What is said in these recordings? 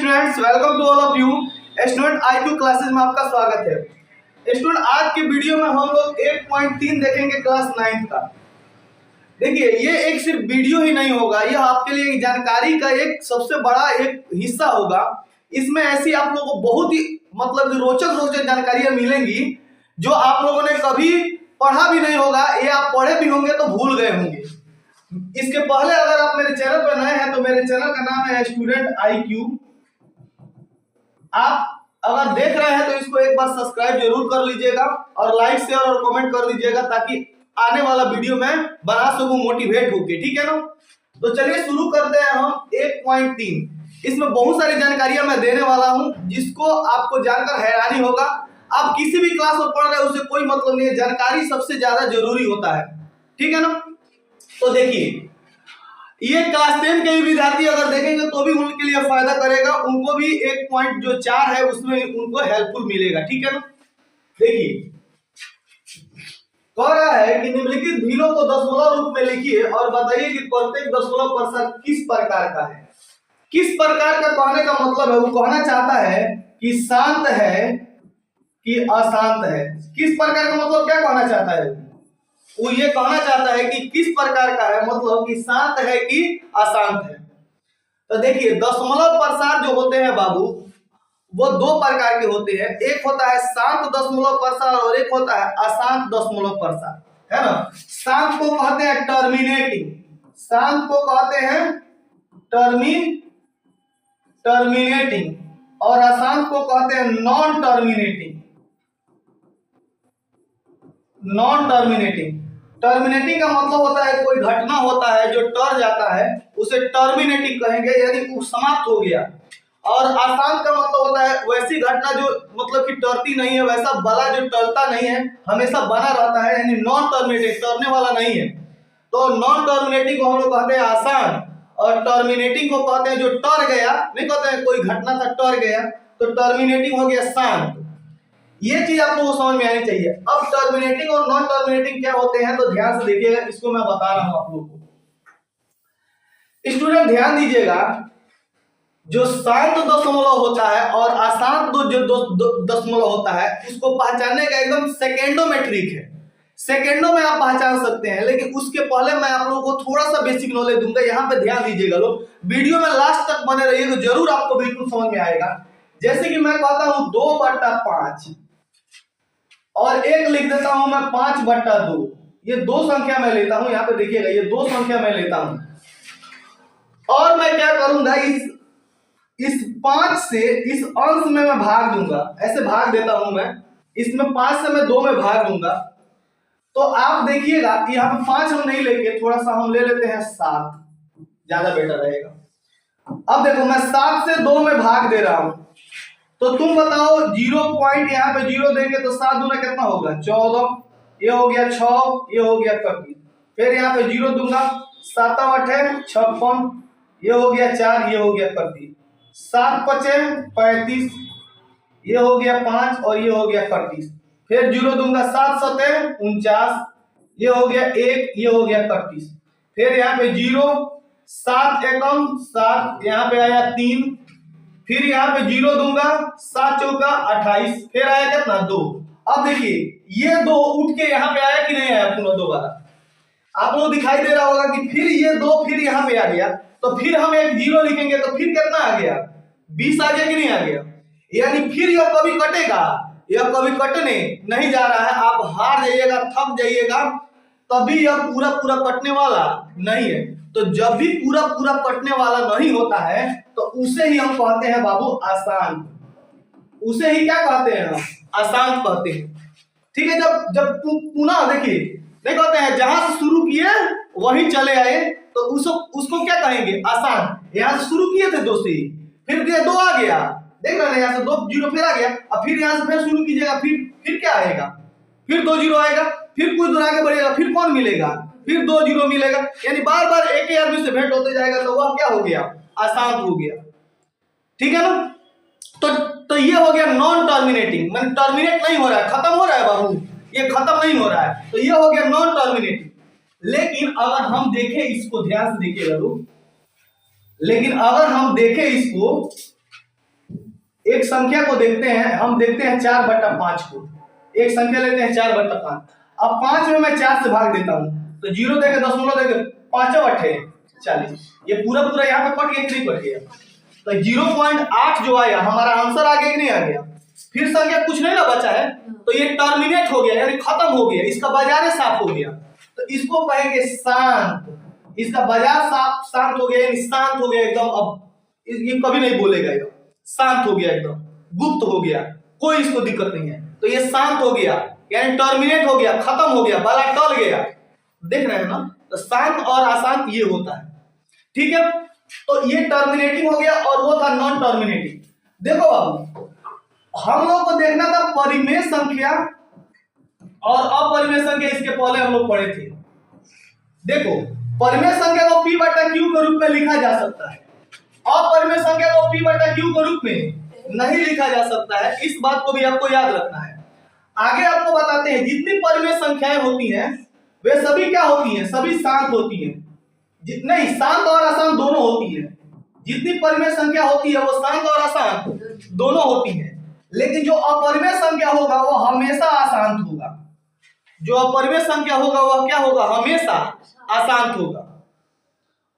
Students, welcome to all of you. Student IQ classes में आपका स्वागत है। स्टूडेंट, आज के वीडियो में हम लोग 1.3 देखेंगे क्लास 9 का। देखिए, ये एक सिर्फ वीडियो ही नहीं होगा, यह आपके लिए जानकारी का एक सबसे बड़ा एक हिस्सा होगा। इसमें ऐसी आप लोगों को बहुत ही रोचक जानकारियां मिलेंगी जो आप लोगों ने कभी पढ़ा भी नहीं होगा, या आप पढ़े भी होंगे तो भूल गए होंगे। इसके पहले अगर आप मेरे चैनल पर नए हैं तो मेरे चैनल का नाम है स्टूडेंट IQ। आप अगर देख रहे हैं तो इसको एक बार सब्सक्राइब जरूर कर लीजिएगा और लाइक शेयर और कमेंट कर दीजिएगा, ताकि आने वाला वीडियो में बना सकूं मोटिवेट होके, ठीक है ना। तो चलिए शुरू करते हैं हम 1.3। इसमें बहुत सारी जानकारियां मैं देने वाला हूं जिसको आपको जानकर हैरानी होगा। आप किसी भी क्लास में पढ़ रहे हैं उससे कोई मतलब नहीं है, जानकारी सबसे ज्यादा जरूरी होता है, ठीक है ना। तो देखिए, ये क्लास 10 के विद्यार्थी अगर देखेंगे तो भी उनके लिए फायदा करेगा, उनको भी 1.4 है उसमें उनको हेल्पफुल मिलेगा, ठीक है ना। देखिए, कह रहा है कि निम्नलिखित भीलों को दशमलव रूप में लिखिए और बताइए कि प्रत्येक दशमलव प्रसार किस प्रकार का है। किस प्रकार का कहने का मतलब है, वो कहना चाहता है कि शांत है कि अशांत है। किस प्रकार का मतलब क्या कहना चाहता है, वो ये कहना चाहता है कि किस प्रकार का है, मतलब कि शांत है कि अशांत है। तो देखिए, दशमलव प्रसार जो होते हैं बाबू, वो दो प्रकार के होते हैं। एक होता है शांत दशमलव प्रसार और एक होता है अशांत दशमलव प्रसार, है ना। शांत को कहते हैं टर्मिनेटिंग, शांत को कहते हैं टर्मिनेटिंग और अशांत को कहते हैं नॉन टर्मिनेटिंग। टर्मिनेटिंग का मतलब होता है कोई घटना होता है जो टर जाता है, उसे टर्मिनेटिंग कहेंगे, यानी वो समाप्त हो गया। और अशांत का मतलब होता है वैसी घटना जो मतलब कि टरती नहीं है, वैसा बला जो टलता नहीं है, हमेशा बना रहता है, यानी नॉन टर्मिनेटिंग, टरने वाला नहीं है। तो नॉन टर्मिनेटिंग को हम लोग कहते हैं आसान, और टर्मिनेटिंग को कहते हैं जो टर गया, नहीं कहते हैं कोई घटना था टर गया, तो टर्मिनेटिंग हो गया शांत। ये चीज आप लोगों को समझ में आनी चाहिए। अब टर्मिनेटिंग और नॉन टर्मिनेटिंग क्या होते हैं तो ध्यान से देखिएगा, इसको मैं बता रहा हूं आप लोगों को। स्टूडेंट ध्यान दीजिएगा, जो शांत दशमलव होता है और अशांत दशमलव होता है, उसको पहचानने का एकदम सेकेंडों में ट्रिक है। सेकेंडों में आप पहचान सकते हैं, लेकिन उसके पहले मैं आप लोगों को थोड़ा सा बेसिक नॉलेज दूंगा। यहाँ पे ध्यान दीजिएगा लोग, वीडियो में लास्ट तक बने रहिए तो जरूर आपको बिल्कुल समझ में आएगा। जैसे कि मैं कहता हूं 2/5 और एक लिख देता हूं मैं 5/2। ये दो संख्या मैं लेता हूं, यहाँ पे देखिएगा, ये दो संख्या मैं लेता हूं और मैं क्या करूंगा, इस 5 से इस अंश में मैं भाग दूंगा, ऐसे भाग देता हूं मैं। इसमें 5 से मैं 2 में भाग दूंगा। तो आप देखिएगा कि यहाँ पे 5 हम नहीं लेंगे, थोड़ा सा हम ले लेते हैं 7, ज्यादा बेटर रहेगा। अब देखो, मैं 7 से 2 में भाग दे रहा हूं, तो तुम बताओ 0 पॉइंट यहाँ पे 0 देंगे तो 7 दूना कितना होगा 14, ये हो गया 6, ये हो गया 31। फिर यहाँ पे 0 दूंगा, 7 8 56, ये हो गया 4, ये हो गया 31। 7 5 35, ये हो गया 5 और ये हो गया 31। फिर 0 दूंगा, 7 7 49, ये हो गया 1, ये हो गया 31। फिर यहाँ पे 0, 7 एकम 7, यहाँ पे आया 3, फिर यहाँ पे 0 दूंगा, 7 चौका 28, फिर आया कितना 2। अब देखिए, ये 2 उठ के यहाँ पे आया कि नहीं आया पुनः दोबारा, आप लोग दिखाई दे रहा होगा कि फिर ये 2 फिर यहाँ पे आ गया। तो फिर हम एक 0 लिखेंगे तो फिर कितना आ गया 20 आ गया कि नहीं आ गया। यानी फिर यह कभी कटेगा, यह कभी कटने नहीं जा रहा है। आप हार जाइएगा, थक जाइएगा, तभी यह पूरा कटने वाला नहीं है। तो जब भी पूरा कटने वाला नहीं होता है तो उसे ही हम कहते हैं बाबू आसान, उसे ही क्या कहते हैं हम, आसान कहते हैं, ठीक है। जब पुनः देखिए, नहीं कहते हैं जहां से शुरू किए वहीं चले आए, तो उसको क्या कहेंगे, आसान। यहां से शुरू किए थे 2 से, फिर 2 आ गया, देख रहे हैं, यहाँ से 2 0 फिर आ गया। अब फिर यहाँ से फिर शुरू कीजिएगा, फिर क्या आएगा, फिर 2 0 आएगा, फिर कुछ दूर आगे बढ़ेगा, फिर कौन मिलेगा, फिर 2 0 मिलेगा। यानी बार बार एक ही आदमी से भेंट होते जाएगा, तो वह क्या हो गया, आसान हो गया, ठीक है ना। तो ये हो गया नॉन टर्मिनेटिंग, मैंने टर्मिनेट नहीं हो रहा है, खत्म हो रहा है बाबू, ये खत्म नहीं हो रहा है, तो ये हो गया नॉन टर्मिनेटिंग। लेकिन अगर हम देखें इसको, ध्यान से देखिएगा लोग, लेकिन अगर हम देखें इसको एक संख्या को देखते हैं, हम देखते हैं 4/5 को। एक संख्या लेते हैं 4/5। अब 5 में मैं 4 से भाग देता हूँ तो 0 देके दशमलव देके 5 अट्ठे 40। ये पूरा पूरा यहाँ पे कट गया कि नहीं कट गया? तो 0.8 जो आया हमारा आंसर आ गया कि नहीं आ गया? फिर संख्या कुछ नहीं ना बचा है, तो ये टर्मिनेट हो गया यानी खत्म हो गया, इसका बाजार साफ हो गया। तो इसको कहेंगे शांत। इसका बाजार शांत हो गया यानी शांत हो गया एकदम। अब ये कभी नहीं बोलेगा, ये शांत हो गया एकदम, गुप्त हो गया, कोई इसको दिक्कत नहीं है। तो ये शांत हो गया यानी टर्मिनेट हो गया, खत्म हो गया, बाला टल गया। देख रहे हैं ना? तो शांत और अशांत ये होता है, ठीक है। तो ये टर्मिनेटिंग हो गया और वो था नॉन टर्मिनेटिंग। देखो बाबू, हम लोग को देखना था परिमेय संख्या और अपरिमेय संख्या, इसके पहले हम लोग पढ़े थे। देखो, परिमेय संख्या को p/q के रूप में लिखा जा सकता है, अपरिमेय संख्या को p/q के रूप में नहीं लिखा जा सकता है। इस बात को भी आपको याद रखना है। आगे आपको बताते हैं, जितनी परिमेय संख्याएं होती हैं वे सभी क्या होती हैं? सभी शांत होती हैं। नहीं, शांत और अशांत दोनों होती है। जितनी परिमेय संख्या होती है वो शांत और अशांत दोनों होती है, लेकिन जो अपरिमेय संख्या होगा वो हमेशा अशांत होगा। जो अपरिमेय संख्या होगा वह क्या होगा? हमेशा अशांत होगा।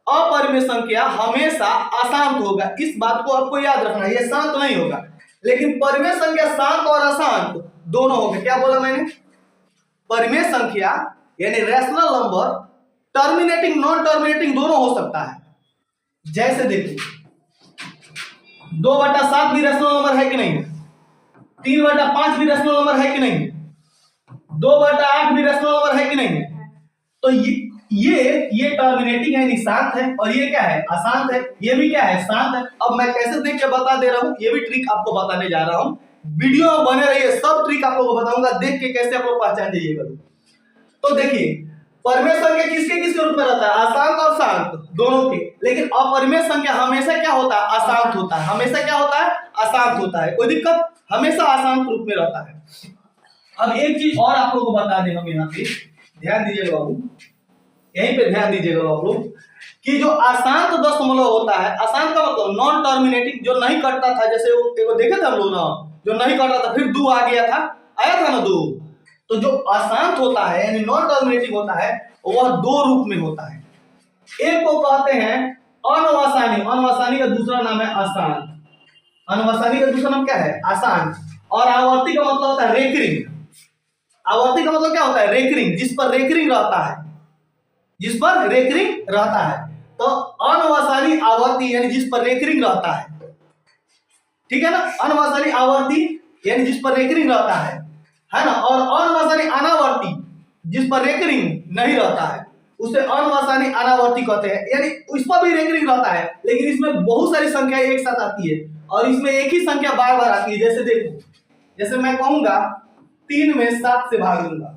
अपरिमेय संख्या हमेशा अशांत होगा, इस बात को आपको याद रखना है। ये शांत नहीं होगा, लेकिन परिमेय संख्या शांत और अशांत दोनों होगा। क्या बोला मैंने? परिमेय संख्या यानी rational number terminating non terminating दोनों हो सकता है। जैसे देखिए, 2/7 भी रैशनल नंबर है कि नहीं है? 3/5 भी रैशनल नंबर है कि नहीं है? 2/8 भी रैशनल नंबर है कि नहीं है? तो ये टर्मिनेटिंग है, शांत है, और ये क्या है? अशांत है। ये भी क्या है? शांत है। अब मैं कैसे देख के बता दे रहा हूं, ये भी ट्रिक आपको बताने जा रहा हूं। वीडियो में बने रहिए, सब ट्रिक आप लोगों को बताऊंगा, देख के कैसे आप लोग पहचान जाइएगा। तो देखिए, परिमेय संख्या किसके किसके रूप में रहता है? अशांत और शांत दोनों के। लेकिन अपरिमेय संख्या हमेशा क्या होता है? अशांत होता है। हमेशा क्या होता है? अशांत होता है। कोई दिक्कत? हमेशा अशांत रूप में रहता है। अब एक चीज और आप लोगों को बता दें, हम यहाँ पे ध्यान दीजिएगा बाबू, यहीं पे ध्यान दीजिएगा आप लोग, कि जो अशांत दशमलव होता है, अशांत का मतलब नॉन टर्मिनेटिंग, जो नहीं कटता था। जैसे वो देखे थे हम लोग ना, जो नहीं कटा था फिर 2 आ गया था, आया था ना 2। तो जो अशांत होता है यानी नॉन टर्मिनेटिंग होता है, वह 2 रूप में होता है। एक को कहते हैं अनवसानी, अनवसानी का दूसरा नाम है अशांत। अनवसानी का दूसरा नाम क्या है? अशांत। और आवर्ती का मतलब होता है रेकरिंग। आवर्ती का मतलब क्या होता है? रेकरिंग, जिस पर रेकरिंग रहता है, जिस पर रेकरिंग रहता है। तो अनवसानी आवर्ती यानी जिस पर रेकरिंग रहता है, ठीक है ना? अनवसानी आवर्ती यानी जिस पर रेकरिंग रहता है ना? और अनवसानी अनावर्ती जिस पर रेकरिंग नहीं रहता है, उसे अनवसानी अनावर्ती कहते हैं। यानी इस पर भी रेकरिंग रहता है, लेकिन इसमें बहुत सारी संख्याएं एक साथ आती है और इसमें एक ही संख्या बार बार आती है। जैसे देखो, जैसे मैं कहूंगा 3 में 7 से भाग दूंगा,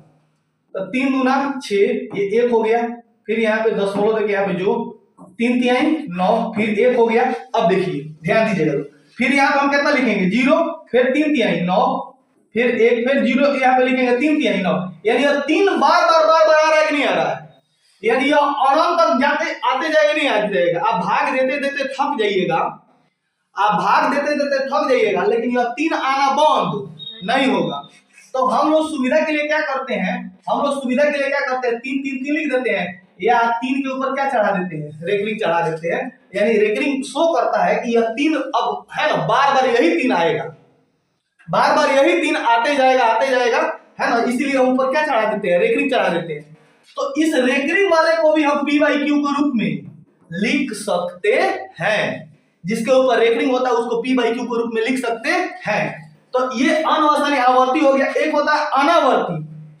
तो 3 दूना 6, ये 1 हो गया। फिर यहाँ पे दशमलव देके यहाँ पे जो 3 तिहाई 9, फिर 1 हो गया। अब देखिए, ध्यान दीजिएगा, फिर यहाँ पे हम कितना लिखेंगे? 0, फिर 3 तिहाई 9, फिर 1, फिर 0, यहाँ पे लिखेंगे 3 तिहाई 9। यानी यह 3 बार आ रहा है कि नहीं आ रहा है? यानी यह अनंत तक जाते आते जाएगा नहीं आते जाएगा। आप भाग देते देते थक जाइएगा, आप भाग देते देते थक जाइएगा, लेकिन यह 3 आना बंद नहीं होगा। तो हम लोग सुविधा के लिए क्या करते हैं? हम लोग सुविधा के लिए क्या करते हैं? 3 3 3 लिख देते हैं, या 3 के ऊपर क्या चढ़ा देते हैं? रेकरिंग चढ़ा देते हैं। यानी रेकरिंग शो करता है कि यह 3 अब है ना, बार बार यही 3 आएगा, बार बार यही 3 आते जाएगा है ना। इसीलिए हम ऊपर क्या चढ़ा देते हैं? रेकरिंग चढ़ा देते हैं। तो इस रेकरिंग वाले को भी हम p/q के रूप में लिख सकते हैं। जिसके ऊपर रेकरिंग होता है उसको p/q के रूप में लिख सकते हैं। तो ये अनवसानी आवर्ती हो गया। एक होता है अनावर्ती,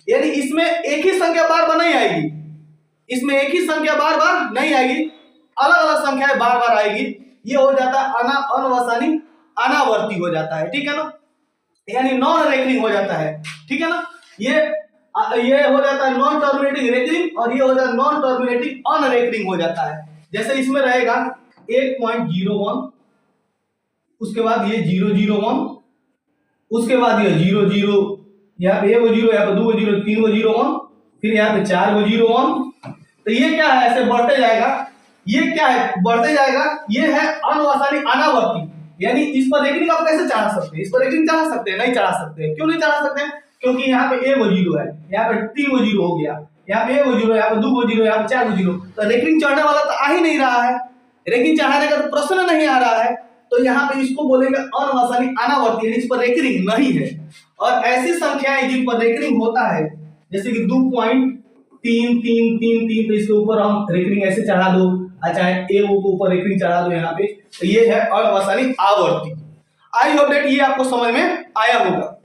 यानी इसमें एक ही संख्या बार बार नहीं आएगी, इसमें एक ही संख्या बार बार नहीं आएगी, अलग अलग संख्याएं बार बार आएगी। ये हो जाता है अनवसानी अनावर्ती हो जाता है, ठीक है ना, यानी नॉन रेकरिंग हो जाता है, ठीक है ना। ये हो जाता है नॉन टर्मिनेटिंग रेकरिंग, और ये हो जाता है नॉन टर्मिनेटिंग अनरेकरिंग हो जाता है। जैसे इसमें रहेगा 1.01, उसके बाद ये 001, उसके बाद ये 00, यहाँ पे 1 0, यहाँ पे 2 0, 3 01, फिर यहाँ पे 4 01। तो ये क्या है? ऐसे बढ़ते जाएगा। ये क्या है? बढ़ते जाएगा। ये है अनवसानी अनावर्ती, यानी इस पर रेटिंग आप कैसे चढ़ा सकते हैं? इस पर रेटिंग चढ़ा सकते हैं? नहीं चढ़ा सकते। क्यों नहीं चढ़ा सकते? क्योंकि यहाँ पे एगो जीरो है, यहाँ पे 3 गो जीरो हो गया, यहाँ पे एगो जीरो, यहाँ पे 2 गो जीरो, यहाँ पे 4 गो जीरो, तो रेटिंग चढ़ने वाला तो आ ही नहीं रहा है, रेटिंग चढ़ाने का तो प्रश्न नहीं आ रहा है। तो यहाँ पे इसको बोलेंगे अनवसानी अनावर्ती, इस पर रेकरिंग नहीं है। और ऐसी संख्याएं जिन पर रेकरिंग होता है, जैसे कि 2.33333, तो इसके ऊपर हम रेकरिंग ऐसे चढ़ा दो, चाहे ए के ऊपर रेकरिंग चढ़ा दो यहाँ पे, तो ये है अनवसानी आवर्ती। आई होप दैट ये आपको समझ में आया होगा।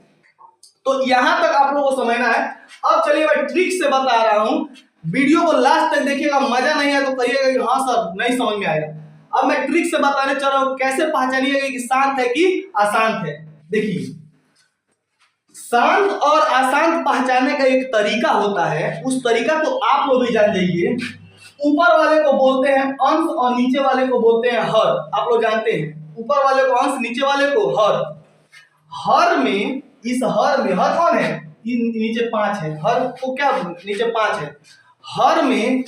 तो यहां तक आप लोगों को समझना है। अब चलिए मैं ट्रिक से बता रहा हूं, वीडियो को लास्ट तक देखिएगा, मजा नहीं आया तो कहिएगा कि हाँ सर नहीं समझ में आएगा। अब मैं ट्रिक से बताने चल रहा हूं, कैसे पहचानिएगा कि शांत है कि अशांत है। देखिए, शांत और अशांत पहचानने का एक तरीका होता है, उस तरीका को आप लोग भी जान जाइए। ऊपर वाले को बोलते हैं अंश और नीचे वाले को बोलते हैं हर। आप लोग जानते हैं, ऊपर वाले को अंश, नीचे वाले को हर। हर में, इस हर में, हर कौन है? नीचे 5 है, हर को क्या नीचे 5 है। हर में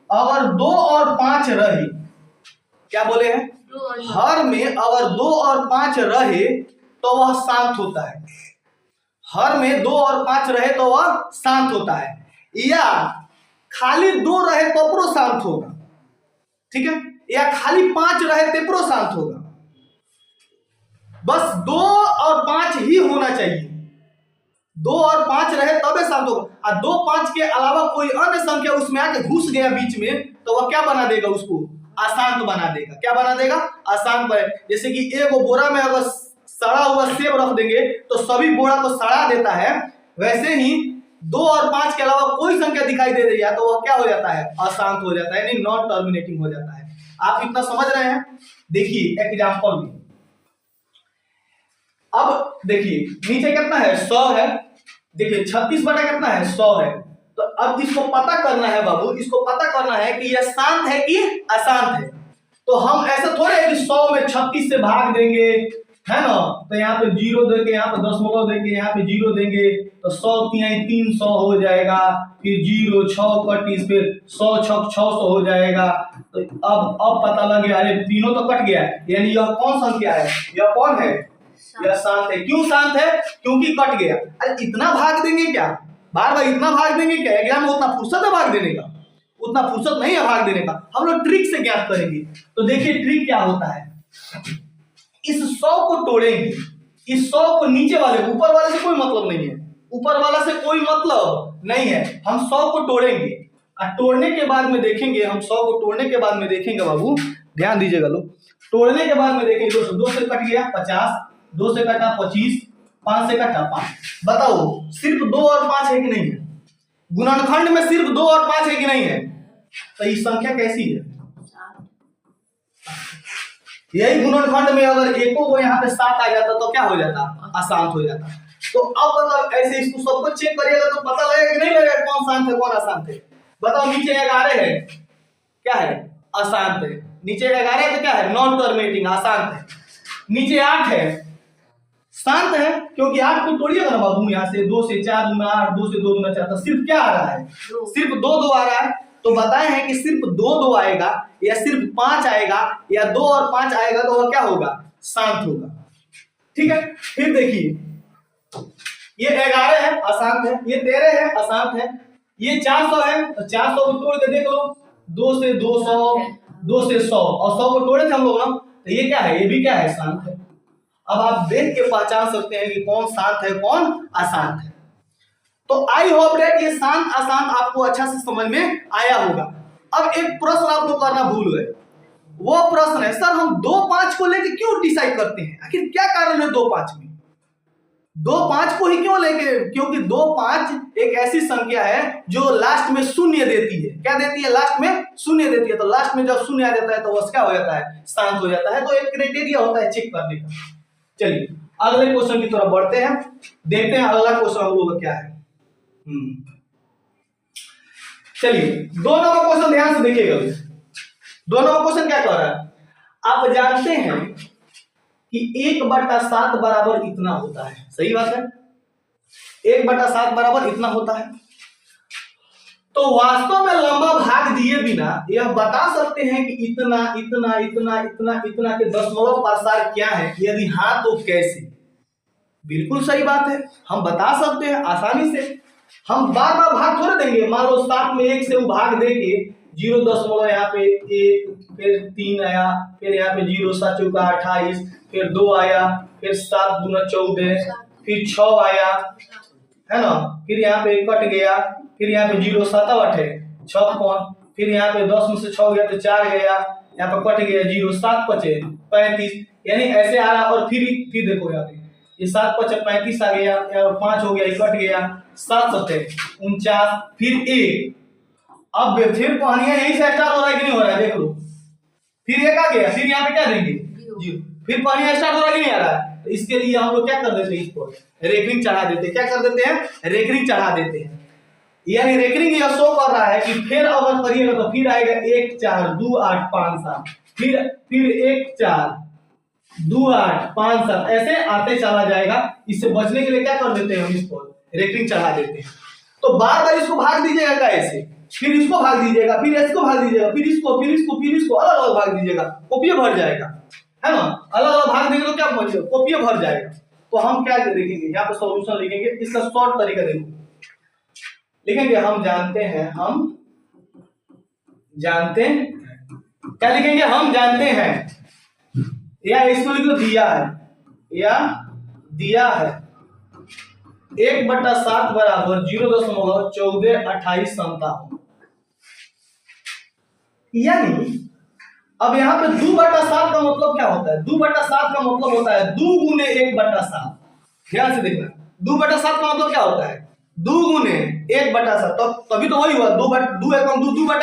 अगर 2 और 5 रहे, क्या बोले हैं? हर में अगर 2 और 5 रहे तो वह शांत होता है। हर में 2 और 5 रहे तो वह शांत होता है, या खाली 2 रहे तो प्रो शांत होगा, ठीक है, या खाली 5 रहे तो प्रो शांत होगा। बस 2 और 5 ही होना चाहिए, 2 और 5 रहे तबे शांत होगा। और 2 5 के अलावा कोई अन्य संख्या उसमें आके घुस गया बीच में, तो वह क्या बना देगा? उसको अशांत बना देगा। क्या बना देगा? अशांत बना। जैसे कि एक बोरा में अगर सड़ा हुआ सेब रख देंगे तो सभी बोरा को सड़ा देता है, वैसे ही 2 और 5 के अलावा कोई संख्या दिखाई दे रही है तो वह क्या हो जाता है? अशांत हो जाता है, यानी नॉन टर्मिनेटिंग हो जाता है। आप इतना समझ रहे हैं? देखिए एग्जाम्पल में, अब देखिए नीचे कितना है? 100 है। देखिए 36 बटा कितना है? 100 है। तो अब इसको पता करना है बाबू, इसको पता करना है कि यह शांत है कि अशांत है। तो हम ऐसा थोड़े है कि 100 में 36 से भाग देंगे, है ना, तो यहाँ पे 0 देंगे, यहाँ पे दशमलव देंगे, यहाँ पे 0 देंगे, तो 100 3 300 हो जाएगा, फिर 0 6 कटीस, फिर 100 6 600 हो जाएगा। तो अब पता लग गया, अरे तीनों तो कट गया, यानी यह कौन संख्या है? यह कौन है? यह शांत है। क्यों शांत है? क्योंकि कट गया। अरे इतना भाग देंगे क्या? बार बार इतना भाग देंगे क्या? एग्जाम में उतना फुर्सत है भाग देने का? उतना फुर्सत नहीं है भाग देने का। हम लोग ट्रिक से ज्ञात करेंगे। तो देखिए ट्रिक क्या होता है, इस 100 को तोड़ेंगे, इस 100 को नीचे वाले, ऊपर वाले से कोई मतलब नहीं है, ऊपर वाला से कोई मतलब नहीं है। हम 100 को तोड़ेंगे और तोड़ने के बाद में देखेंगे, हम 100 को तोड़ने के बाद में देखेंगे बाबू, ध्यान दीजिएगा लोग, तोड़ने के बाद में देखेंगे 2 से कट गया 50, 2 से कटा 25, 5 से कटा 5। बताओ सिर्फ 2 और 5 है कि नहीं है? गुणनखंड में सिर्फ 2 और 5 है कि नहीं है? तो ये संख्या कैसी है? यही गुणनखंड में अगर एको को यहाँ पे 7 आ जाता तो क्या हो जाता? अशांत हो जाता। तो अब मतलब ऐसे इसको सबको चेक करिएगा तो पता लगेगा कि नहीं लगेगा कौन शांत है कौन अशांत है। बताओ नीचे 11 है, क्या है? अशांत है। नीचे 11 है तो क्या है? नॉन टर्मिनेटिंग, अशांत है। नीचे 8 है, शांत है, क्योंकि 8 को तोड़िएगा ना बाबू, यहाँ से 2 से 4 गुना 8, 2 से 2 गुना 4, तो सिर्फ क्या आ रहा है? सिर्फ 2 आ रहा है। तो बताए हैं कि सिर्फ 2 आएगा, या सिर्फ 5 आएगा, या 2 और 5 आएगा तो वह क्या होगा? शांत होगा। ठीक है, फिर देखिए ये 11 है, अशांत है, ये 13 है, अशांत है, ये 400 है, तो 400 को तोड़ के देख लो, 2 से 200, 2 से 100, और 100 को तोड़े थे हम लोग ना, तो ये क्या है? ये भी क्या है? शांत है। अब आप देख के पहचान सकते हैं कि कौन शांत है कौन अशांत है। तो आई होप दैट ये शांत अशांत आपको अच्छा से समझ में आया होगा। अब एक प्रश्न आप लोग करना भूल गए, वो प्रश्न है सर हम 2 5 को लेके क्यों डिसाइड करते हैं? आखिर क्या कारण है 2 5 में? 2 5 को ही क्यों लेके? क्योंकि 2 5 एक ऐसी संख्या है जो लास्ट में शून्य देती है। क्या देती है? लास्ट में शून्य देती है। तो लास्ट में जब शून्य आ जाता है तो वह क्या हो जाता है? शांत हो जाता है। तो एक क्राइटेरिया होता है चेक करने का। चलिए अगले क्वेश्चन की तरफ बढ़ते हैं, देखते हैं अगला क्वेश्चन हम लोग का क्या है। चलिए 2 नंबर क्वेश्चन ध्यान से देखिएगा। 2 नंबर क्वेश्चन क्या कह रहा है? आप जानते हैं कि 1/7 बराबर इतना होता है। सही बात है, 1/7 बराबर इतना होता है। तो वास्तव में लंबा भाग दिए बिना यह बता सकते हैं कि इतना इतना इतना इतना इतना के दशमलव प्रसार क्या है, यदि हाँ तो कैसे? बिल्कुल सही बात है, हम बता सकते हैं आसानी से। हम बार बार भाग थोड़े देंगे। मान लो 7 में 1 से वो भाग देंगे, 0 यहाँ पे 1, फिर 3 आया, फिर यहाँ पे 0 7 चौका 28, फिर 2 आया, फिर 7 दूना 14, फिर 6 आया, है ना, फिर यहाँ पे कट गया, फिर यहाँ पे 0 7 8 है 56, फिर यहाँ पे 10 में से 6 गया तो 4 गया, यहाँ पे कट गया 0 7 5 35, यानी ऐसे आ रहा। और फिर देखो यहाँ पे ये 7 5 35 आ गया, यहाँ 5 हो गया, ये कट गया, 7 7 49, फिर 1। अब फिर कहानियां यही से स्टार्ट हो रहा है कि नहीं हो रहा है, देख लो। फिर 1 आ गया, फिर यहाँ पे क्या देंगे 0, फिर कहानियां स्टार्ट हो रहा है कि नहीं आ रहा है। तो इसके लिए हम लोग क्या कर देते हैं, इसको रेकरिंग चढ़ा देते हैं। क्या कर देते हैं, रेकरिंग चढ़ा देते हैं। यानी रेकरिंग यह शो कर रहा है कि फिर अगर करिएगा तो फिर आएगा 1 4 2 8 5 7, फिर 1 4 2 8 5 7, ऐसे आते चला जाएगा। इससे बचने के लिए क्या कर देते हैं, हम इसको रेकरिंग चढ़ा देते हैं। तो बार बार इसको भाग दीजिएगा ऐसे, फिर इसको भाग दीजिएगा, फिर इसको भाग दीजिएगा, फिर इसको, फिर इसको, फिर इसको, अलग अलग भाग दीजिएगा, कॉपी भर जाएगा, है ना। अलग अलग भाग देंगे तो क्या बचेगा, कॉपी भर जाएगा। तो हम क्या देखेंगे, यहाँ पे सॉल्यूशन लिखेंगे। इसका शॉर्ट तरीका देखो, लिखेंगे हम जानते हैं, क्या लिखेंगे, हम जानते हैं, या इसको लिखो दिया है, या दिया है 1/7 बराबर 0.142857। यानी अब यहाँ पे 2/7 का मतलब क्या होता है, 2/7 का मतलब होता है 2 गुने 1/7। ध्यान से देखना, 2/7 का मतलब क्या होता है, 2 गुने 1/7। तो तभी तो वही हुआ, 2 बटा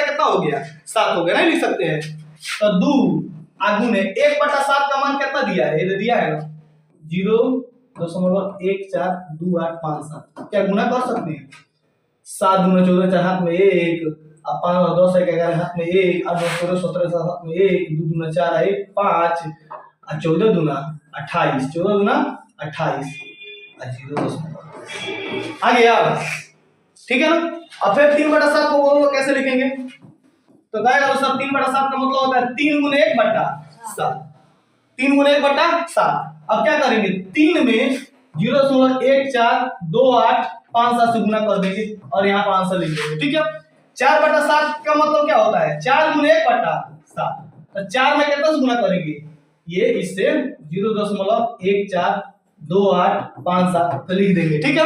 कितना हो गया, 7 हो गया, नहीं लिख सकते हैं। तो 2 गुने 1/7 का मान कितना दिया है, ये दिया है ना 0.142857। क्या गुना कर सकते हैं, 7 दूना 14 4 हाथ में 1, 5 10 11 हाथ में 1, 8 16 17 हाथ में 1, 2 दूना 4 1 5, 14 दूना 28, 14 दूना 28, 0 आ गया। ठीक है ना। अब फिर 3/7 को बोलो कैसे लिखेंगे, तो कहेगा दोस्तों 3/7 का मतलब होता है 3 गुने 1/7, 3 गुने 1/7। अब क्या करेंगे, 3 में 0.142857 से गुना कर देंगे और यहाँ पर आंसर लिख देंगे। ठीक है। 4/7 का मतलब क्या होता है, 4 गुने 1/7। तो 4 में कितना से गुना करेंगे, ये इससे 0.142857 तो लिख देंगे। ठीक है।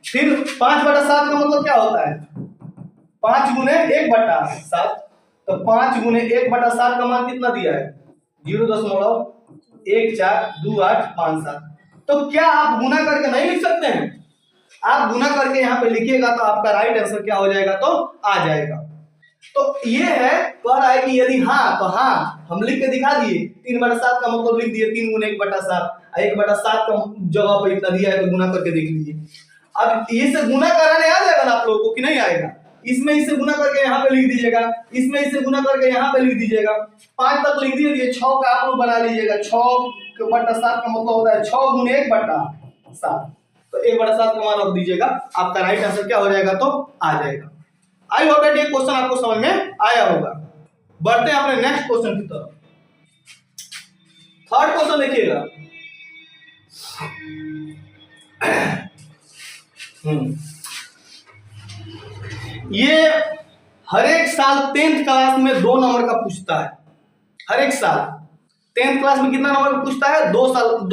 फिर 5/7 का मतलब क्या होता है, 5 गुने 1/7। तो 5 गुने 1/7 का मान कितना दिया है, 0.142857। तो क्या आप गुना करके नहीं लिख सकते हैं, आप गुना करके यहाँ पे लिखिएगा तो आपका राइट आंसर क्या हो जाएगा, तो आ जाएगा। तो ये है, कह रहा है कि यदि हाँ तो हाँ, हम लिख के दिखा दिए। 3/7 का मतलब लिख दिए 3 गुने 1/7, 1/7 का जगह पर इतना दिया है तो गुना करके देख लीजिए। अब इससे गुना कराने आ जाएगा ना आप लोगों को कि नहीं आएगा, इसमें इससे गुना करके यहाँ पे लिख दीजिएगा, इसमें इससे गुना करके यहाँ पे लिख दीजिएगा। 5 तक लिख दीजिए, 6 का आप लोग बना लीजिएगा। 6/7 का मतलब होता है 6 गुने 1/7। तो 1/7 का मान रख दीजिएगा, आपका राइट आंसर क्या हो जाएगा, तो आ जाएगा। आई होप दैट ये क्वेश्चन आपको समझ में आया होगा। बढ़ते हैं अपने नेक्स्ट क्वेश्चन की तरफ। थर्ड क्वेश्चन देखिएगा। ये हर एक साल 10th क्लास में 2 नंबर का पूछता है। हर एक साल 10th क्लास में कितना नंबर का पूछता है, 2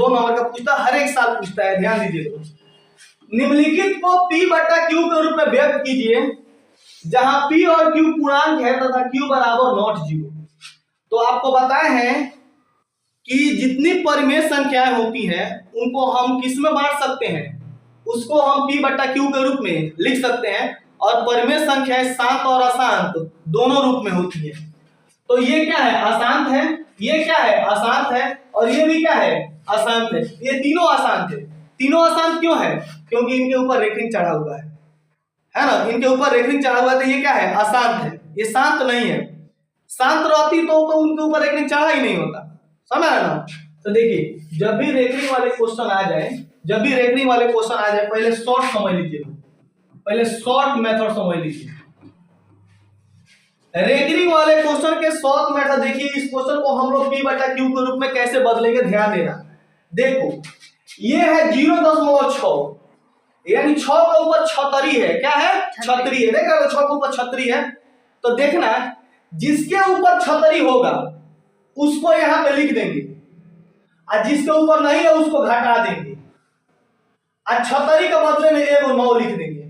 नंबर का पूछता है, हर एक साल पूछता है। ध्यान दीजिए। निम्नलिखित को P बटा Q के रूप में व्यक्त कीजिए, जहां P और Q पूर्णांक है तथा Q बराबर नॉट 0। तो आपको बताए हैं कि जितनी परिमेय संख्याएं होती हैं उनको हम किस में बांट सकते हैं, उसको हम P बटा Q के रूप में लिख सकते हैं। और परिमेय संख्याएं शांत और अशांत दोनों रूप में होती है। तो ये क्या है, अशांत है, ये क्या है, अशांत है, और ये भी क्या है, अशांत है। ये तीनों अशांत है। तीनों अशांत क्यों है, क्योंकि इनके ऊपर रेखिंग चढ़ा हुआ है ना, इनके ऊपर रेखिंग चढ़ा हुआ है। तो ये क्या है, अशांत है, ये शांत नहीं है। शांत रहती तो उनके ऊपर रेखिंग चढ़ा ही नहीं होता, समझ रहे ना। तो देखिए, जब भी रेखिंग वाले क्वेश्चन आ जाए, पहले शॉर्ट समझ लीजिए, पहले शॉर्ट मेथड समझ लीजिए। रेकरिंग वाले क्वेश्चन के शॉर्ट मेथड देखिए, इस क्वेश्चन को हम लोग P बटा Q के रूप में कैसे बदलेंगे, ध्यान देना। देखो ये है 0.6, यानी 6 के ऊपर छतरी है, क्या है, छतरी है, देख रहे हो 6 के ऊपर छतरी है। तो देखना जिसके ऊपर छतरी होगा उसको यहां पे लिख देंगे, और जिसके ऊपर नहीं है उसको घटा देंगे, और छतरी के बदले में एगो 9 लिख देंगे।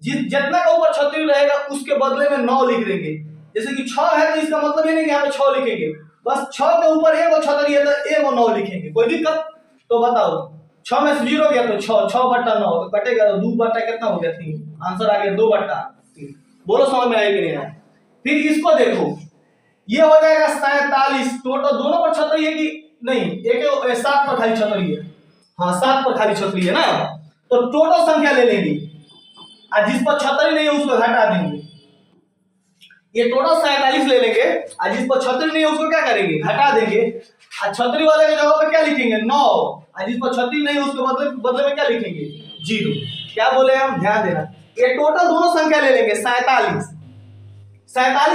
जितना का ऊपर छतरी रहेगा उसके बदले में 9 लिख देंगे। जैसे कि 6 है तो इसका मतलब ये नहीं कि यहाँ पे 6 लिखेंगे, बस 6 के ऊपर एगो छतरी है तो एगो 9 लिखेंगे, कोई दिक्कत? तो बताओ 6 में से 0 गया तो 6 बटा 9 तो कटेगा, तो 2 बटा कितना हो गया 3, आंसर आ गया 2 बटा 3। बोलो समझ में आया कि नहीं आया? फिर इसको देखो, ये हो जाएगा 47। टोटल दोनों पर छतरी है कि नहीं, एक 7 पर खाली छतरी है, हाँ 7 पर खाली छतरी है ना, तो टोटल संख्या ले लेंगे, और जिस पर छतरी नहीं है उसको घटा देंगे। ये टोटल 47 ले लेंगे, और जिस पर छतरी नहीं है उसको क्या करेंगे, घटा देंगे। और छतरी वाले के जगह पर क्या लिखेंगे 9, और जिस पर छतरी नहीं है उसके बदले में क्या लिखेंगे 0। क्या बोले हम, ध्यान देना। ये टोटल दोनों संख्या ले लेंगे 47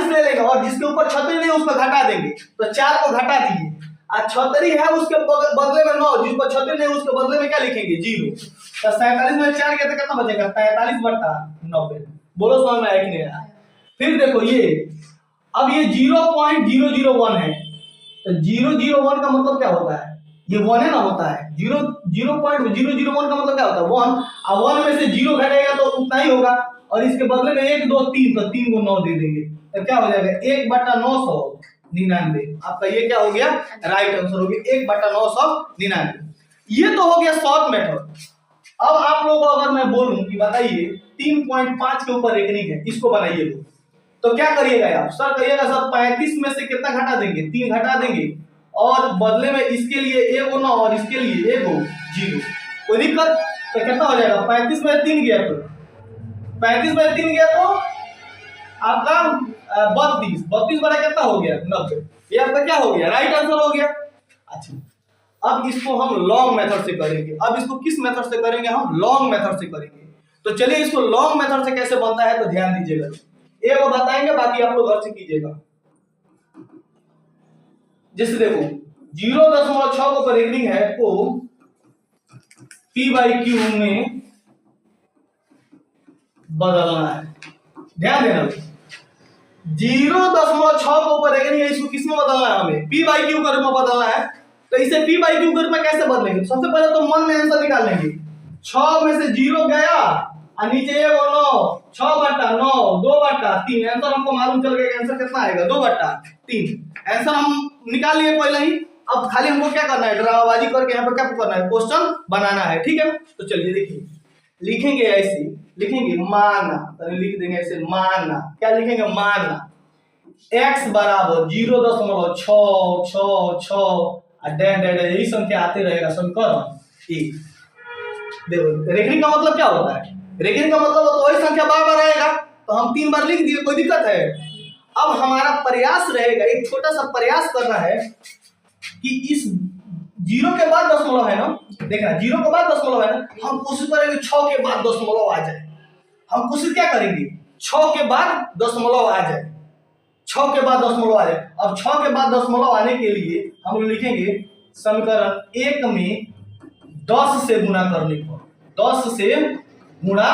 ले लेंगे, और जिसके ऊपर छतरी नहीं है उसको घटा देंगे, तो 4 को घटा दिए, और छतरी है उसके बदले में 9, जिस पर छतरी नहीं है उसके बदले में क्या लिखेंगे 0। तो 47 में 4 के तो कितना बचेगा 43 बटा 90। बोलो समझ में आया कि नहीं आया? फिर देखो ये, अब ये 0.001 है, तो 001 का मतलब क्या होता है, ये 1 है ना, होता है 0.001 का मतलब क्या होता है 1, और 1 में से 0 घटेगा तो उतना ही होगा, और इसके बदले में 1 2 3, तो 3 को 9 दे देंगे, तो क्या हो जाएगा 1 बटा 999। आपका ये क्या हो गया, राइट आंसर हो गया 1 बटा 999। ये तो हो गया शॉर्ट मेथड। अब आप लोगों को अगर मैं बोलूं कि बताइए 3.5 के ऊपर रेकनिंग है, इसको बनाइए लोग, तो क्या करिएगा आप, सर करिएगा सर 35 में से कितना घटा देंगे, 3 घटा देंगे, और बदले में इसके लिए एगो 9 और इसके लिए एगो 0, कोई दिक्कत? तो कितना हो जाएगा 35 में 3 गया तो 35 में 3 गया तो आपका 32 बड़ा कितना हो गया 90। ये आपका क्या हो गया, राइट आंसर हो गया। अच्छा, अब इसको हम लॉन्ग मेथड से करेंगे। अब इसको किस मेथड से करेंगे, हम लॉन्ग मेथड से करेंगे। तो चलिए इसको लॉन्ग मेथड से कैसे बनता है, तो ध्यान दीजिएगा, एक बताएंगे, बाकी आप लोग घर से कीजिएगा। जैसे देखो 0.6 को रेकनिंग है को P/Q में बदलना है, ध्यान देना। 0.6 को ऊपर रेकनिंग है, इसको किस में बदलना है, हमें P/Q के रूप में बदलना है। तो इसे P/Q के रूप में कैसे बदलेंगे, सबसे पहले तो मन में आंसर निकाल लेंगे। 6 में से 0 गया और नीचे ये 9, 6 बटा 9 2 बटा 3, आंसर हमको मालूम चल गया, आंसर कितना आएगा 2 बटा 3। आंसर हम निकाल लिए पहले ही, अब खाली हमको क्या करना है, ड्रामाबाजी करके यहाँ पे क्या करना है, क्वेश्चन बनाना है, ठीक है। तो चलिए देखिए, लिखेंगे ऐसे, लिखेंगे माना, तो लिख देंगे ऐसे माना, क्या लिखेंगे माना x बराबर 0.666 यही संख्या आते रहेगा समीकरण 1। देखो रेखनी का मतलब क्या होता है, रेखनी का मतलब तो वही संख्या बार बार आएगा, तो हम 3 बार लिख दिए, कोई दिक्कत है? अब हमारा प्रयास रहेगा, एक छोटा सा प्रयास करना है कि इस 0 के बाद दशमलव है ना, देखना 0 के बाद दशमलव है ना, हम कोशिश करेंगे 6 के बाद दशमलव आ जाए। हम कोशिश क्या करेंगे 6 के बाद दशमलव आ जाए, 6 के बाद दशमलव आ जाए। अब 6 के बाद दशमलव आने के लिए हम लिखेंगे समीकरण 1 में 10 से गुणा करने पर, 10 से गुणा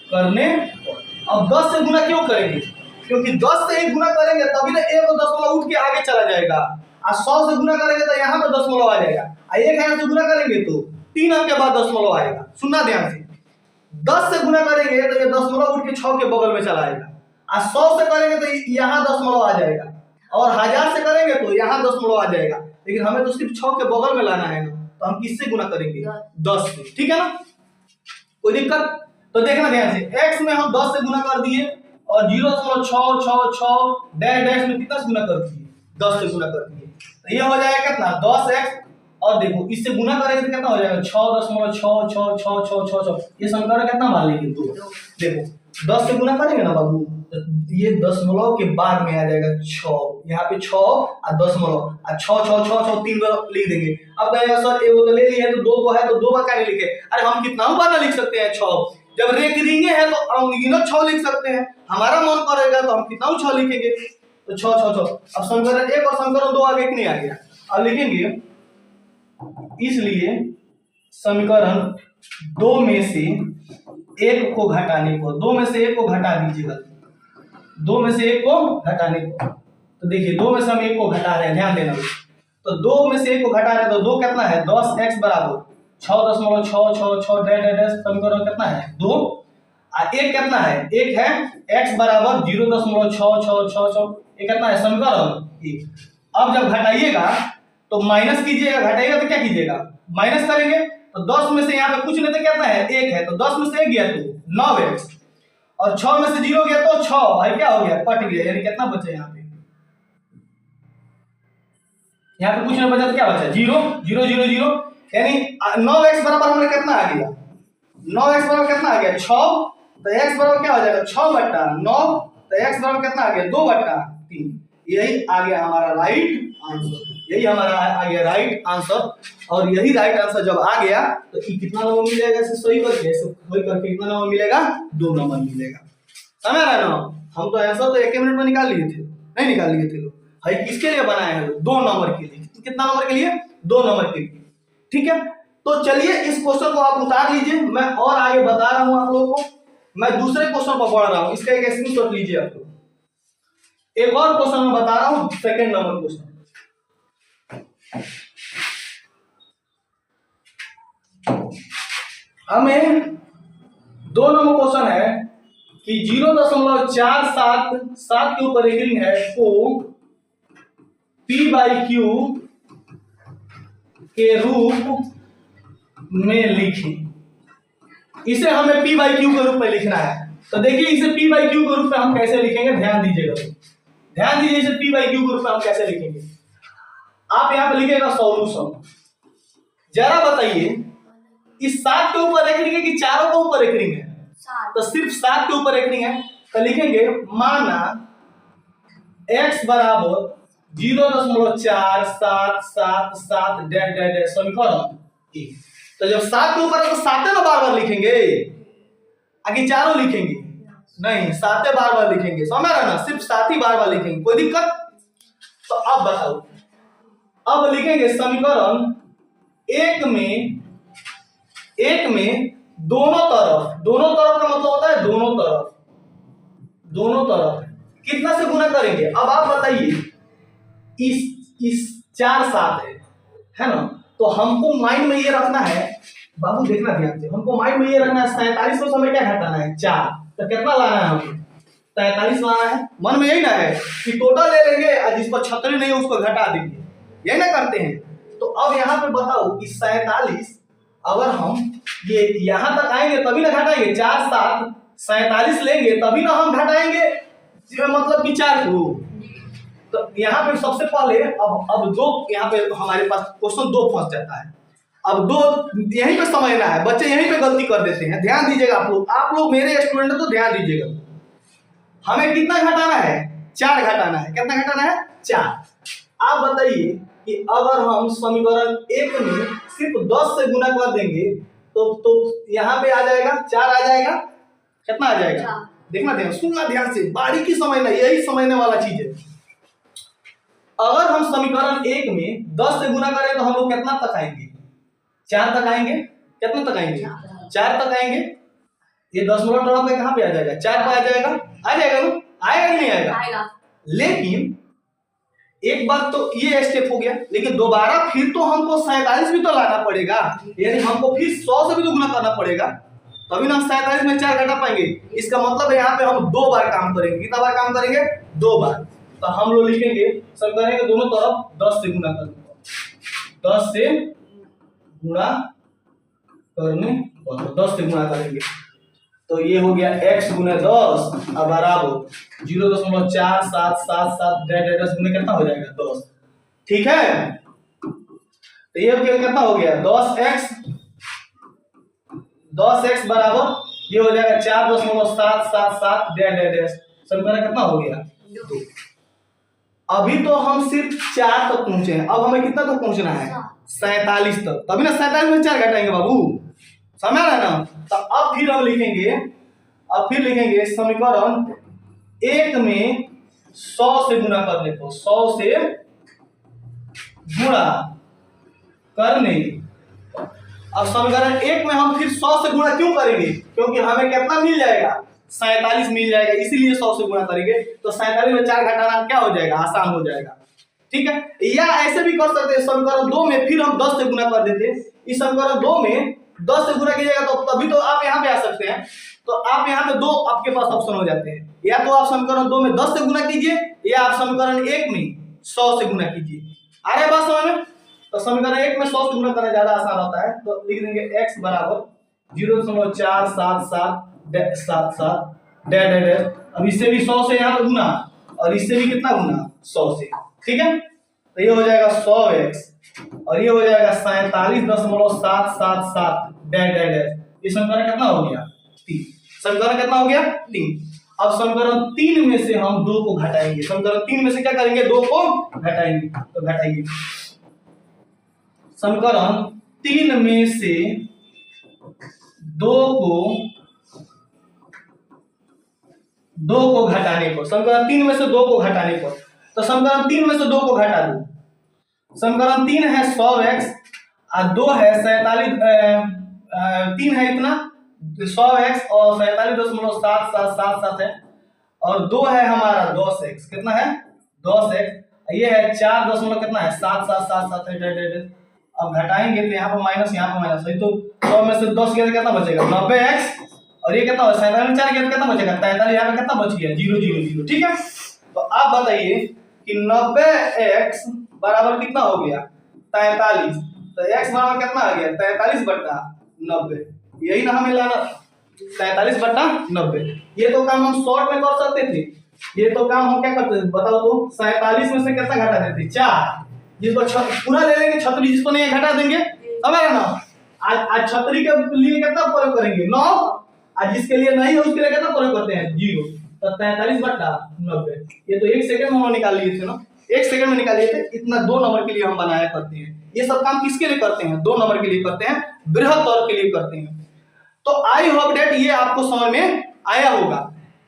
करने पर। अब 10 से गुणा क्यों करेंगे, क्योंकि 10 से 1 गुणा करेंगे तभी ना एक दशमलव उठ के आगे चला जाएगा, और 100 से गुणा करेंगे तो यहाँ पे दशमलव आ जाएगा, और 1 से गुणा करेंगे तो 3 अंक के बाद दशमलव आएगा। सुनना ध्यान से, 10 से गुणा करेंगे तो ये दशमलव उठ के 6 के बगल में चला आएगा, और 100 से करेंगे तो यहाँ दशमलव आ जाएगा, और 1000 से करेंगे तो यहाँ दशमलव आ जाएगा। लेकिन हमें तो सिर्फ 6 के बगल में लाना है ना, तो हम किससे गुणा करेंगे 10 से, ठीक है ना, कोई दिक्कत? तो देखना ध्यान से, x में हम 10 से गुणा कर दिए, और 0.666 डैश डैश में कितना से गुणा कर दिए 10 से गुणा कर दिए, तो ये हो जाएगा कितना 10x, और देखो इससे गुणा करेंगे तो कितना हो जाएगा 6.66666, ये समीकरण कितना मान लेंगे 2। देखो 10 से गुणा करेंगे ना बाबू, ये दशमलव के बाद में आ जाएगा 6, यहाँ पे 6 और दशमलव, और 6 6 6 6 3 बार लिख देंगे। अब कहेगा सर एगो तो ले लिया है तो 2 को है तो 2 बार क्या नहीं लिखे, अरे हम कितना बार ना लिख सकते हैं 6, जब रेकरिंगे है तो अनगिनत 6 लिख सकते हैं, हमारा मन करेगा तो हम कितना 6 लिखेंगे, तो 6 6 6। अब समीकरण 1 और समीकरण 2 आगे नहीं आ गया, अब लिखेंगे इसलिए समीकरण 2 में से 1 को घटाने को, 2 में से 1 को घटा दीजिएगा, 2 में से 1 को घटाने को, तो देखिए 2 में से हम 1 को घटा रहे हैं, ध्यान देना। तो 2 में से 1 को घटा रहे हैं तो 2 कितना है 10x बराबर 6.666 डैश समीकरण कितना है 2, और 1 कितना है 1 है x बराबर 0.6666, ये कितना है समीकरण 1। अब जब घटाइएगा तो माइनस कीजिएगा, घटाइएगा तो क्या कीजिएगा माइनस करेंगे, तो 10 में से यहाँ पे कुछ नहीं तो कितना है 1 है, तो 10 में से 1 गया तो 9x, और 6 में से 0 गया तो 6 है, क्या हो गया कट गया, यानी कितना बचा यहाँ पे, यहाँ पे कुछ नहीं बचा तो क्या बचा 0 0 0 0, यानी 9x बराबर हमारे कितना आ गया 9x बराबर कितना आ गया 6, तो x बराबर क्या हो जाएगा 6/9, तो x बराबर कितना आ गया 2/3, यही आ गया हमारा राइट आंसर, यही हमारा आ गया राइट आंसर। और यही राइट आंसर जब आ गया तो कितना नंबर मिलेगा, इसे सही करके कितना नंबर मिलेगा 2 नंबर मिलेगा, समझ रहे ना। हम तो आंसर तो 1 मिनट में निकाल लिए थे, नहीं निकाल लिए थे लोग, भाई किसके लिए बनाए हैं 2 नंबर के लिए, कितना नंबर के लिए 2 नंबर के लिए, ठीक है। तो चलिए इस क्वेश्चन को आप उतार लीजिए, मैं और आगे बता रहा हूं आप लोगों को, मैं दूसरे क्वेश्चन पर बढ़ रहा हूं, इसका एक स्क्रीनशॉट लीजिए आप लोग। एक और क्वेश्चन मैं बता रहा हूं, सेकंड नंबर क्वेश्चन। हमें 2 नंबर क्वेश्चन है कि 0.477 के ऊपर एक रिंग है को p/q के रूप में लिखें। इसे हमें p/q के रूप में लिखना है, तो देखिए इसे p/q के रूप में हम कैसे लिखेंगे, ध्यान दीजिएगा, ध्यान दीजिए इसे p/q के रूप में हम कैसे लिखेंगे। आप यहां पे लिखिएगा सॉल्यूशन, जरा बताइए इस 7 के ऊपर एक रिंग है कि चारों के ऊपर एक रिंग है, तो सिर्फ 7 के ऊपर एक रिंग है, तो लिखेंगे माना x बराबर 0.477 डैश डैश डैश समीकरण, तो जब 7 के ऊपर है तो 7 ना बार बार लिखेंगे, आगे चारों लिखेंगे नहीं, 7 बार बार लिखेंगे, समझ रहे ना, सिर्फ 7 ही बार बार लिखेंगे, कोई दिक्कत। तो अब बताओ, अब लिखेंगे समीकरण 1 में दोनों तरफ का मतलब होता है दोनों तरफ कितना से गुना करेंगे। अब आप बताइए इस 4 7 है ना, तो हमको माइंड में ये रखना है, बाबू देखना ध्यान से, हमको माइंड में ये रखना है 47 को समय क्या घटाना है 4, तो कितना लाना है हमको 43 लाना है, मन में यही ना है कि टोटल ले लेंगे और जिस पर 36 नहीं उसको घटा देंगे, यही ना करते हैं। तो अब यहाँ पे बताओ कि 47 अगर हम ये यहां तक आएंगे तभी ना घटाएंगे, 4 7 47 लेंगे तभी ना हम घटाएंगे, मतलब कि 4 को। तो यहाँ पे सबसे पहले अब 2, यहाँ पे हमारे पास क्वेश्चन 2 फंस जाता है, अब 2 यहीं पे समझना है, बच्चे यहीं पे गलती कर देते हैं, ध्यान दीजिएगा आप लोग मेरे स्टूडेंट तो ध्यान दीजिएगा। हमें कितना घटाना है 4 घटाना है, कितना घटाना है 4। आप बताइए कि अगर हम समीकरण 1 में सिर्फ 10 से गुना कर देंगे तो यहाँ पे आ जाएगा 4 आ जाएगा, कितना आ जाएगा देखना ध्यान, सुनना ध्यान से, बारीकी समझना, यही समझने वाला चीज है। अगर हम समीकरण 1 में 10 से गुना करें तो हम लोग कितना तक आएंगे 4 तक आएंगे, कितना तक आएंगे 4 तक आएंगे, ये 10 मिनट टर्म में कहां पे आ जाएगा 4 पे आ जाएगा ना, आएगा कि नहीं आएगा। लेकिन एक बात तो ये स्टेप हो गया, लेकिन दोबारा फिर तो हमको 47 भी तो लाना पड़ेगा, यानी हमको फिर 100 से भी तो गुना करना पड़ेगा, तभी ना हम 47 में 4 घटा पाएंगे। इसका मतलब है यहाँ पे हम 2 बार काम करेंगे, कितना बार काम करेंगे 2 बार। तो हम लोग लिखेंगे सब करेंगे दोनों तरफ 10 से गुना करने, 10 से गुणा करने, 10 से गुणा करेंगे, तो ये हो गया x गुना 10 अब बराबर 0.4777 10 गुना कितना हो जाएगा 10, ठीक है। तो ये कितना हो गया 10x बराबर ये हो जाएगा 4.777 डैश समीकरण कितना हो गया 2। अभी तो हम सिर्फ 4 तक पहुंचे हैं, अब हमें कितना तक पहुंचना है 47 तक, तभी ना 47 में 4 घटाएंगे बाबू, समझ रहे ना। तो अब फिर हम लिखेंगे समीकरण 1 में 100 से गुणा करने को, 100 से गुणा करने। अब समीकरण 1 में हम फिर 100 से गुणा क्यों करेंगे, क्योंकि हमें कितना मिल जाएगा, 47 मिल जाएगा, इसीलिए 100 से गुणा करेंगे। तो 47 में 4 घटाना क्या हो जाएगा, आसान हो जाएगा, ठीक है। या ऐसे भी कर सकते हैं, समीकरण 2 में फिर हम 10 से गुणा कर देते। इस समीकरण 2 में 10 से गुणा कीजिएगा तो तभी तो आप यहाँ पे आ सकते हैं। तो आप यहाँ पे 2 आपके पास ऑप्शन हो जाते हैं, या तो आप समीकरण 2 में 10 से गुणा कीजिए, या आप समीकरण 1 में 100 से गुणा कीजिए। आ रहा है बात समझ में। तो समीकरण 1 में 100 से गुणा करना ज्यादा आसान होता है। तो लिख देंगे x बराबर 0.477 डैश। अब इससे भी 100 से यहाँ पे गुना, और इससे भी कितना गुना, 100 से, ठीक है। तो ये हो जाएगा 100x और ये हो जाएगा 47.777 डैश। ये समीकरण कितना हो गया, 3। समीकरण कितना हो गया, 3। अब समीकरण 3 में से हम 2 को घटाएंगे। समीकरण 3 में से क्या करेंगे, 2 को घटाएंगे। तो घटाइए, समीकरण 3 में से 2 को घटाने को, समीकरण 3 में से 2 को घटाने को, तो समीकरण 3 में से 2 को घटा दो। समीकरण 3 है 100x और 2 है 47, 3 है इतना 100x और 47.7777 है, और 2 है हमारा 10x, कितना है 10x, ये है 4 दशमलव कितना है 7777। अब घटाएंगे तो यहाँ पर माइनस, यहाँ पर माइनस, तो 100 में से 10 गया तो कितना बचेगा 90x, और ये कितना 47 में 4 गया तो कितना बचेगा 43, यहाँ पे कितना बच गया 0 0 0, ठीक है। तो आप बताइए कि 90x बराबर कितना हो गया 43, तो x बराबर कितना आ गया 43/90, यही ना हमें लाना, 43/90। ये तो काम हम शॉर्ट में कर सकते थे, ये तो काम हम क्या करते थे बताओ तो, 47 में से कितना घटा देते 4, जिसको पूरा ले लेंगे, छतरी जिसको नहीं घटा देंगे, समझ ना। आज छतरी के लिए कितना प्रयोग करेंगे 9, आज जिसके लिए नहीं है उसके लिए कितना प्रयोग करते हैं 0। तो 43/90, ये तो 1 सेकंड में हम निकाल लिए थे ना, 1 सेकंड में निकाल लिए थे। इतना 2 नंबर के लिए हम बनाया करते हैं। ये सब काम किसके लिए करते हैं, 2 नंबर के लिए करते हैं, बृहद तौर के लिए करते हैं। तो आई होप दैट ये आपको समझ में आया होगा।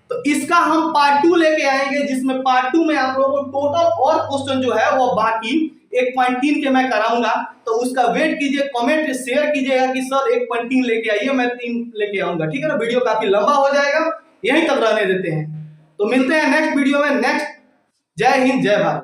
तो इसका हम पार्ट 2 लेके आएंगे, जिसमें पार्ट 2 में आप लोगों को टोटल और क्वेश्चन जो है वो बाकी 1.3 के मैं कराऊंगा। तो उसका वेट कीजिए, कमेंट शेयर कीजिएगा कि सर 1.3 लेके आइए, मैं 3 लेके आऊंगा, ठीक है ना। वीडियो काफी लंबा हो जाएगा, यहीं तक रहने देते हैं। तो मिलते हैं नेक्स्ट वीडियो में, नेक्स्ट। जय हिंद, जय भारत।